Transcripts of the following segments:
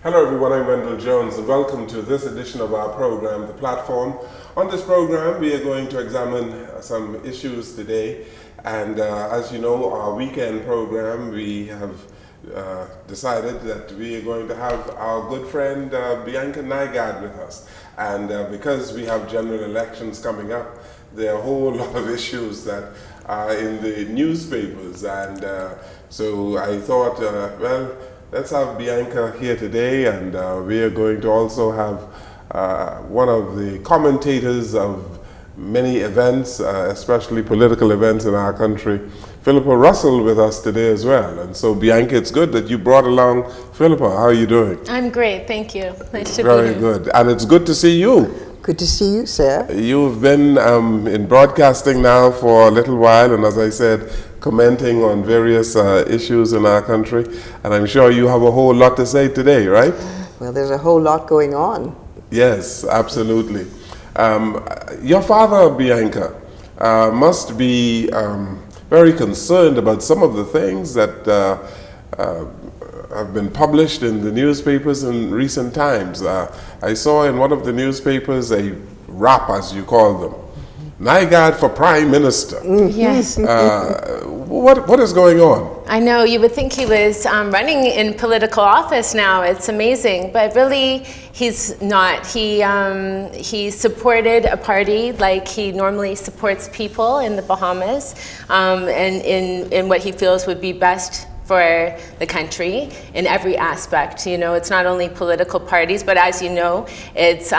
Hello everyone, I'm Wendall Jones and welcome to this edition of our program, The Platform. On this program we are going to examine some issues today, and as you know, our weekend program, we have decided that we are going to have our good friend Bianca Nygard with us, and because we have general elections coming up, there are a whole lot of issues that are in the newspapers, and so I thought, well, let's have Bianca here today, and we are going to also have one of the commentators of many events, especially political events in our country, Phillipa Russell, with us today as well. And so, Bianca, it's good that you brought along Phillipa. How are you doing? I'm great, thank you. Nice to be here. Very good. And it's good to see you. Good to see you, sir. You've been in broadcasting now for a little while, and as I said, commenting on various issues in our country, and I'm sure you have a whole lot to say today, right? Well, there's a whole lot going on. Yes, absolutely. Your father, Bianca, must be very concerned about some of the things that have been published in the newspapers in recent times. I saw in one of the newspapers a rap, as you call them, Nygard for Prime Minister. Yes. What is going on? I know, you would think he was running in political office now. It's amazing, but really he's not. He supported a party like he normally supports people in the Bahamas, and in what he feels would be best for the country in every aspect. You know, it's not only political parties, but as you know, it's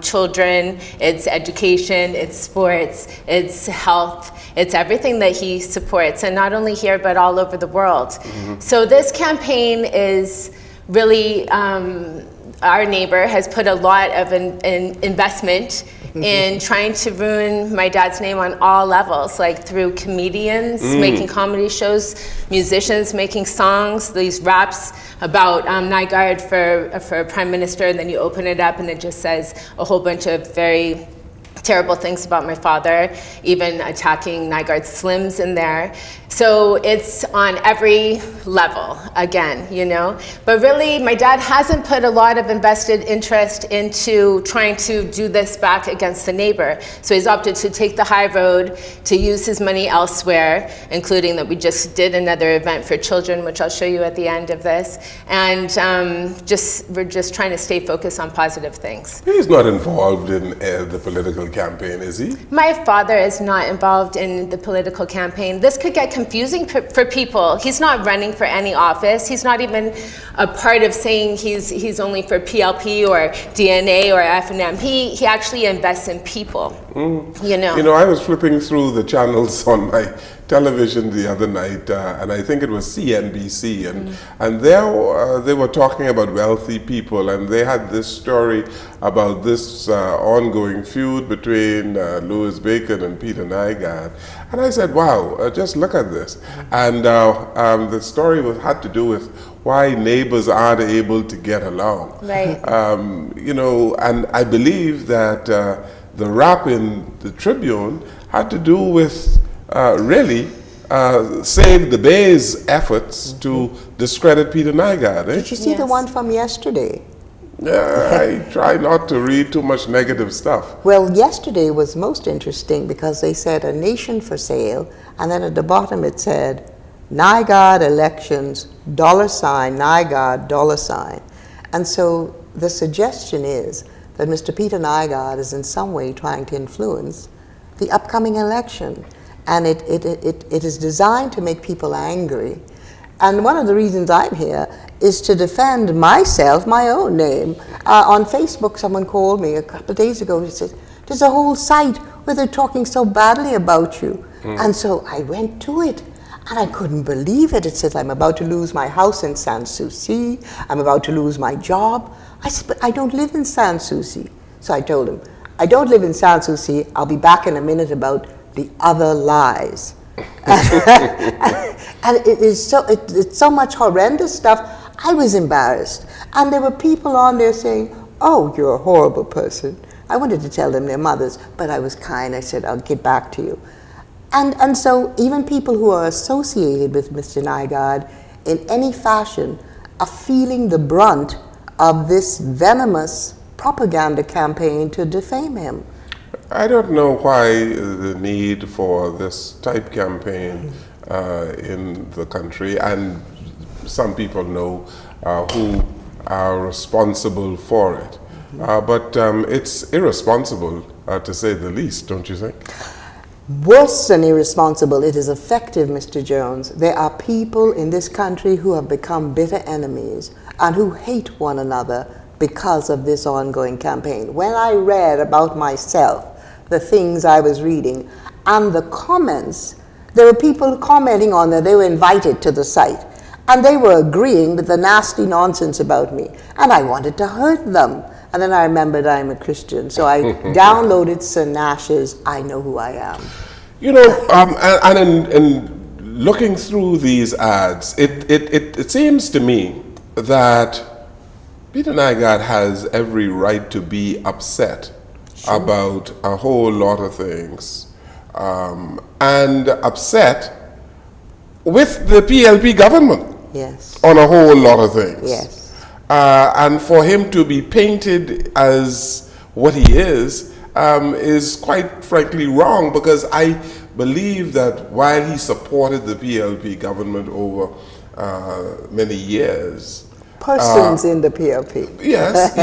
children, it's education, it's sports, it's health, it's everything that he supports, and not only here, but all over the world. Mm-hmm. So this campaign is really, our neighbor has put a lot of investment in trying to ruin my dad's name on all levels, like through comedians making comedy shows, musicians making songs, these raps about Nygard for Prime Minister, and then you open it up and it just says a whole bunch of very terrible things about my father, even attacking Nygard's Slims in there. So it's on every level, again, you know. But really, my dad hasn't put a lot of invested interest into trying to do this back against the neighbor. So he's opted to take the high road, to use his money elsewhere, including that we just did another event for children, which I'll show you at the end of this. And we're just trying to stay focused on positive things. He's not involved in the political campaign, is he? My father is not involved in the political campaign. This could get confusing for people. He's not running for any office. He's not even a part of saying he's only for PLP or DNA or F&M. He actually invests in people. You know, I was flipping through the channels on my television the other night, and I think it was CNBC, and there they were talking about wealthy people, and they had this story about this ongoing feud between Louis Bacon and Peter Nygard, and I said, wow, just look at this. And the story had to do with why neighbors aren't able to get along. Right. And I believe that the rap in the Tribune had to do with really Save the Bay's efforts to discredit Peter Nygard. Did you see the one from yesterday? I try not to read too much negative stuff. Well, yesterday was most interesting because they said a nation for sale, and then at the bottom it said, Nygard elections, $Nygard, $. And so the suggestion is that Mr. Peter Nygard is in some way trying to influence the upcoming election. And it is designed to make people angry. And one of the reasons I'm here is to defend myself, my own name. On Facebook, someone called me a couple of days ago and said, there's a whole site where they're talking so badly about you. And so I went to it, and I couldn't believe it. It says, I'm about to lose my house in Sans Souci. I'm about to lose my job. I said, but I don't live in Sans Souci. So I told him, I don't live in Sans Souci. I'll be back in a minute about the other lies. And it's so much horrendous stuff. I was embarrassed. And there were people on there saying, oh, you're a horrible person. I wanted to tell them their mothers, but I was kind. I said, I'll get back to you. And so even people who are associated with Mr. Nygard in any fashion are feeling the brunt of this venomous propaganda campaign to defame him. I don't know why the need for this type campaign in the country, and some people know who are responsible for it. But it's irresponsible, to say the least, don't you think? Worse than irresponsible, it is effective, Mr. Jones. There are people in this country who have become bitter enemies and who hate one another because of this ongoing campaign. When I read about myself, the things I was reading, and the comments, there were people commenting on that. They were invited to the site, and they were agreeing with the nasty nonsense about me, and I wanted to hurt them. And then I remembered I'm a Christian, so I downloaded Sir Nash's I Know Who I Am. You know, and in looking through these ads, it seems to me that Peter Nygard has every right to be upset about a whole lot of things, and upset with the PLP government on a whole lot of things. And for him to be painted as what he is quite frankly wrong, because I believe that while he supported the PLP government over many years, persons in the PLP. Yes.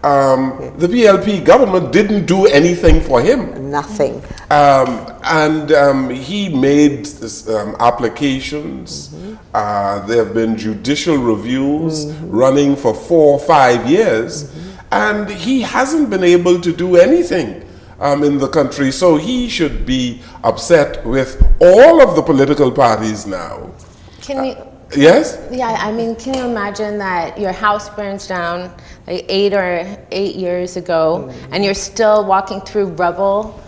The PLP government didn't do anything for him. Nothing. And he made applications. There have been judicial reviews running for 4 or 5 years, and he hasn't been able to do anything in the country. So he should be upset with all of the political parties now. Can you? Yes? Yeah, I mean, can you imagine that your house burns down like 8 years ago, and you're still walking through rubble,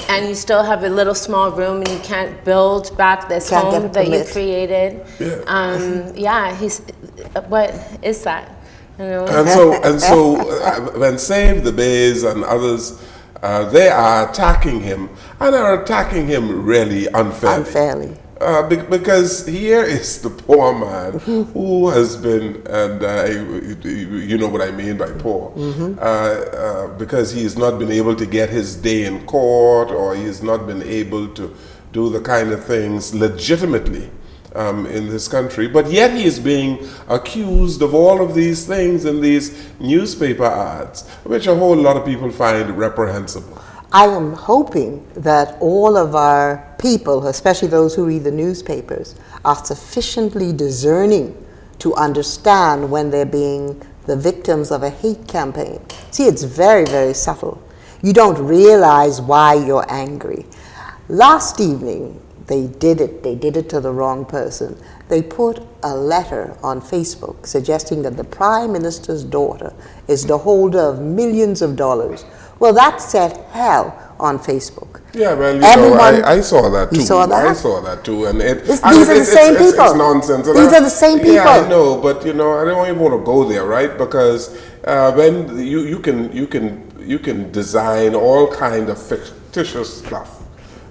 and you still have a little small room, and you can't build back this home that you created? What is that? You know? And so when Save the Bays and others, they are attacking him, and are attacking him really unfairly. Because here is the poor man who has been, and you know what I mean by poor, because he has not been able to get his day in court, or he has not been able to do the kind of things legitimately in this country, but yet he is being accused of all of these things in these newspaper ads, which a whole lot of people find reprehensible. I am hoping that all of our people, especially those who read the newspapers, are sufficiently discerning to understand when they're being the victims of a hate campaign. See, it's very, very subtle. You don't realize why you're angry. Last evening, they did it to the wrong person. They put a letter on Facebook suggesting that the Prime Minister's daughter is the holder of millions of dollars. Well, that set hell on Facebook. Yeah, well, you know, I saw that too. You saw that? I saw that too, and these are the same people. It's nonsense. These are the same people. Yeah, I know, but you know, I don't even want to go there, right? Because when you can design all kind of fictitious stuff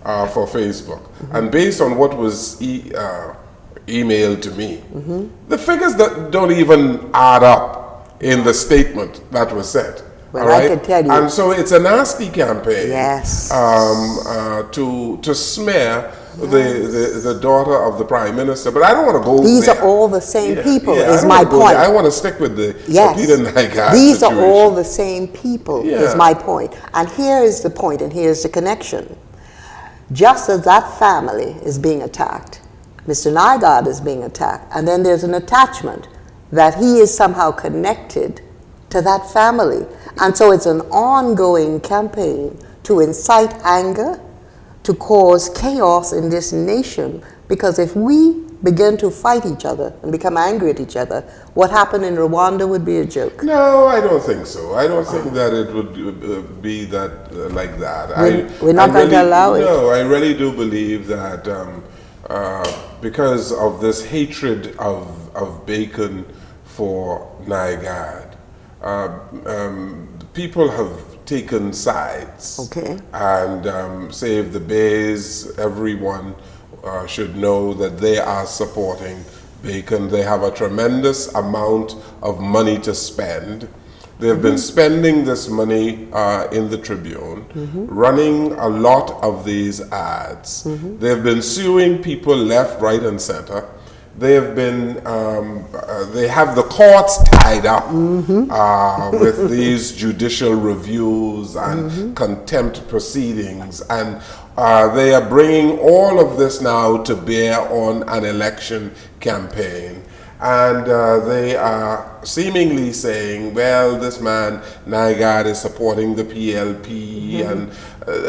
for Facebook, and based on what was emailed to me, the figures that don't even add up in the statement that was said. Well, I can tell you. And so it's a nasty campaign. Yes. To smear the daughter of the Prime Minister. But I don't want to go These there. are all the same people, is my point. I want to stick with the Peter Nygard These situation. are all the same people, is my point. And here is the point, and here's the connection. Just as that family is being attacked, Mr. Nygard is being attacked, and then there's an attachment that he is somehow connected to that family. And so it's an ongoing campaign to incite anger, to cause chaos in this nation, because if we begin to fight each other and become angry at each other, what happened in Rwanda would be a joke. No, I don't think so. I don't think that it would be that like that. We're not going to allow it. No, I really do believe that because of this hatred of Bacon for Nygard, people have taken sides. Okay. And Save the Bays, everyone should know that they are supporting Bacon. They have a tremendous amount of money to spend. They've been spending this money in the Tribune, running a lot of these ads. They've been suing people left, right, and center. They have been, they have the courts tied up with these judicial reviews and contempt proceedings, and they are bringing all of this now to bear on an election campaign. And they are seemingly saying, well, this man, Nygard, is supporting the PLP and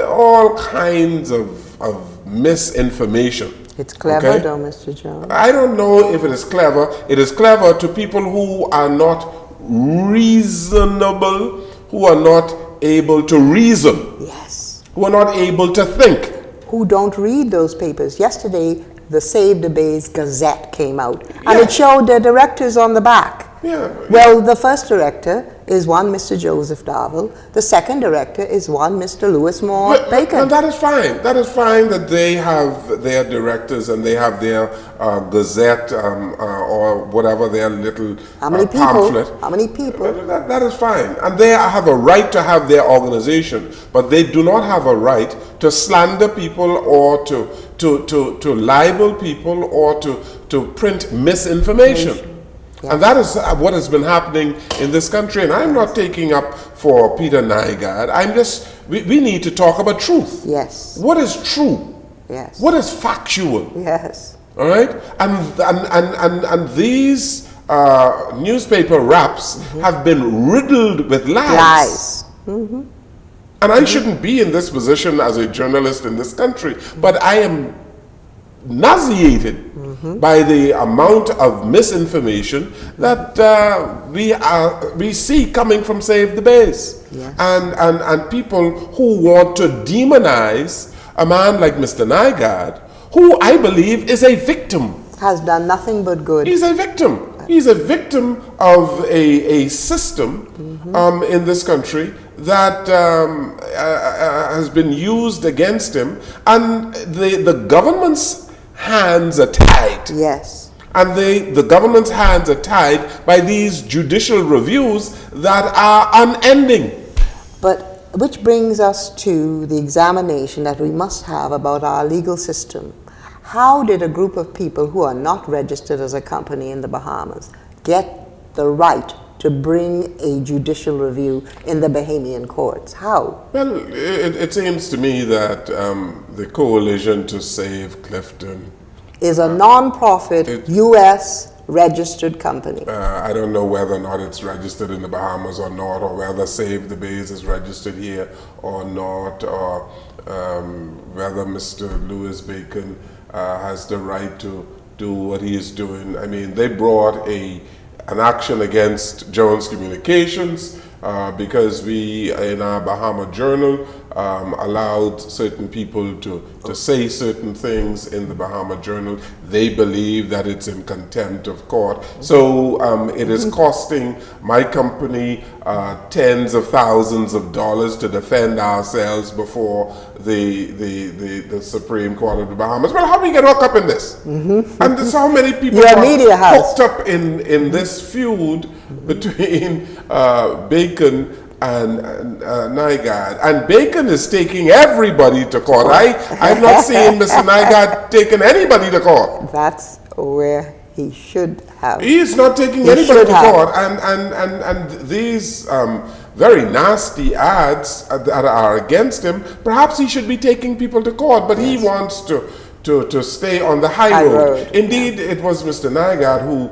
all kinds of misinformation. It's clever though, Mr. Jones. I don't know if it is clever. It is clever to people who are not reasonable, who are not able to reason. Yes. Who are not able to think. Who don't read those papers. Yesterday, the Save the Bays Gazette came out, and it showed the directors on the back. Well, the first director is one Mr. Joseph Darville. The second director is one Mr. Lewis Moore Bacon. And that is fine. That is fine that they have their directors and they have their gazette or whatever, their little pamphlet. How many people? That is fine. And they have a right to have their organization, but they do not have a right to slander people or to libel people or to print misinformation. Yeah. And that is what has been happening in this country. And I'm not taking up for Peter Nygard. I'm just, we need to talk about truth. Yes. What is true? Yes. What is factual? Yes. All right? And these newspaper raps have been riddled with lies. And I shouldn't be in this position as a journalist in this country, but I am nauseated by the amount of misinformation that we see coming from Save the Bays. Yes. And people who want to demonize a man like Mr. Nygard, who I believe is a victim. Has done nothing but good. He's a victim. He's a victim of a system in this country that has been used against him, and the government's hands are tied. Yes. And the government's hands are tied by these judicial reviews that are unending. But which brings us to the examination that we must have about our legal system. How did a group of people who are not registered as a company in the Bahamas get the right to bring a judicial review in the Bahamian courts? How? Well, it seems to me that the Coalition to Save Clifton is a non-profit U.S. registered company. I don't know whether or not it's registered in the Bahamas or not, or whether Save the Bays is registered here or not, or whether Mr. Lewis Bacon has the right to do what he is doing. I mean, they brought an action against Jones Communications because we, in our Bahama Journal, allowed certain people to say certain things in the Bahama Journal. They believe that it's in contempt of court. So it is costing my company tens of thousands of dollars to defend ourselves before the Supreme Court of the Bahamas. Well, how do we get hooked up in this? And so many people are hooked up in this feud between Bacon and Nygard. And Bacon is taking everybody to court. I've not seen Mr. Nygard taking anybody to court. That's where he should have. He's not taking anybody to court. And these very nasty ads that are against him, perhaps he should be taking people to court, but he wants to stay on the high road. Indeed, it was Mr. Nygard who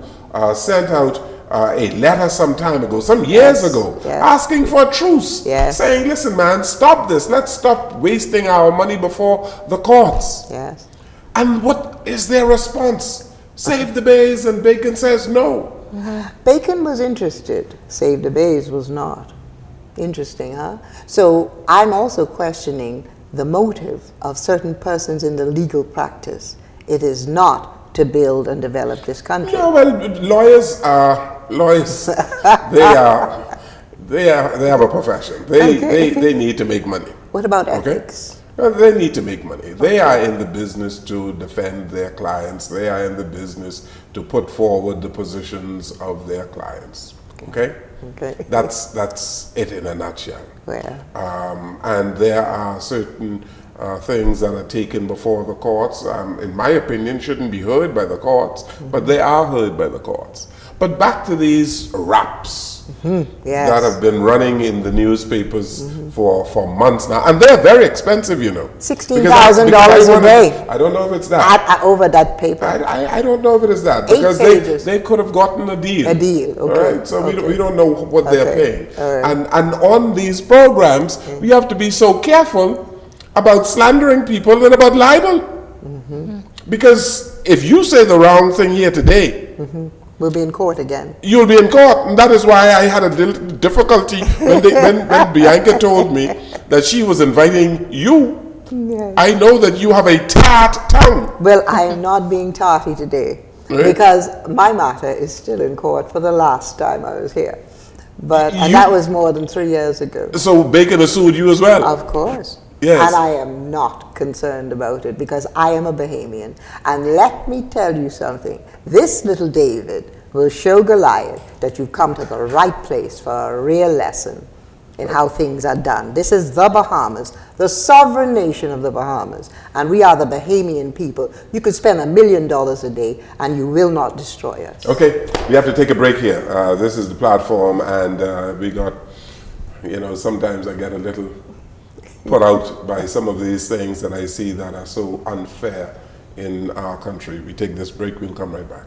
sent out a letter some time ago, some years ago, asking for a truce, saying, listen man, stop this, let's stop wasting our money before the courts. Yes. And what is their response? Save the Bays, and Bacon says no. Bacon was interested, Save the Bays was not. Interesting, huh? So I'm also questioning the motive of certain persons in the legal practice. It is not to build and develop this country. No, well, lawyers, they have a profession. They need to make money. What about ethics? Well, they need to make money. They are in the business to defend their clients. They are in the business to put forward the positions of their clients. Okay? Okay. That's it in a nutshell. Well. And there are certain things that are taken before the courts, in my opinion, shouldn't be heard by the courts, but they are heard by the courts. But back to these raps Yes. that have been running in the newspapers for months now, and they're very expensive, you know. $16,000 a day. I don't know if it's that. Over that paper. I don't know if it is that, 8 because pages. they could have gotten a deal. A deal, All okay. right? So Okay. we don't know what they're Okay. paying. All right. And on these programs, we have to be so careful about slandering people and about libel. Because if you say the wrong thing here today, We'll be in court again. you'll be in court. And that is why I had a little difficulty when Bianca told me that she was inviting you. Yes. I know that you have a tart tongue. Well, I am not being tarty today Right. because my matter is still in court for the last time I was here. And You- that was more than 3 years ago. So Bacon has sued you as well. Of course. Yes. And I am not concerned about it because I am a Bahamian. And let me tell you something. This little David will show Goliath that you've come to the right place for a real lesson in how things are done. This is the Bahamas, the sovereign nation of the Bahamas. And we are the Bahamian people. You could spend $1 million a day and you will not destroy us. Okay, we have to take a break here. This is the platform, and we got, sometimes I get a little put out by some of these things that I see that are so unfair in our country. We take this break, we'll come right back.